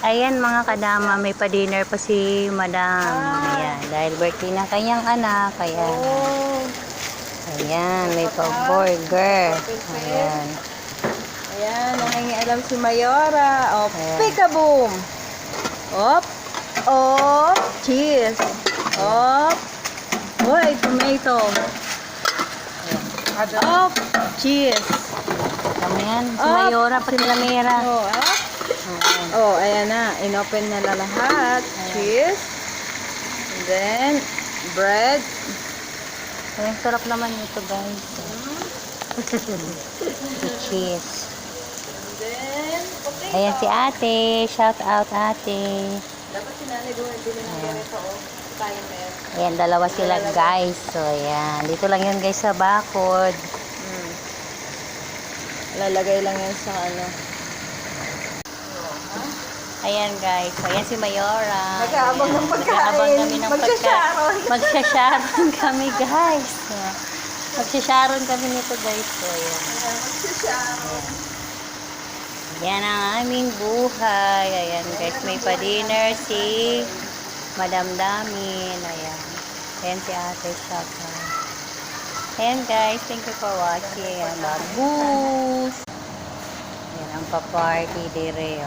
Ayan mga kadama, may pa-dinner pa si madam. Ayan, dahil birthday ng kanyang anak. Ayan. Ayan, may pa-burger. Ayan. Ayan, nangingialam si Mayora. O, Ayan. peekaboom! Op! Op! Cheese! Op! Uy, tomato! Op! Cheese! Tama yan, si Mayora, pati Lamera. Oh, op! Oh, ayan na. Inopen na lahat. Cheese. And then, bread. Ayan, sarap naman ito guys. Cheese. And then, potato. Ayan si ate. Shout out ate. Dapat sinanay bumibili ng ganito, oh. Tayo na yan. Ayan, dalawa sila guys. So, ayan. Dito lang yun guys sa bakod. Lalagay lang yan sa ano. Ayan guys. So, ayan si Mayora. Nag-aabang Ayan. ng pagkain. Nag-aabang kami ng Magsasharon. Magsasharon kami guys. So, magsasharon kami nito guys. So, ayan. Magsasharon. Yan ang aming buhay. Ayan guys. May pa-dinner si Madam Damin. Ayan. Ayan si ate. Shout out. Ayan guys. Thank you for watching. Ayan, bagus. Ayan ang pa-party dire.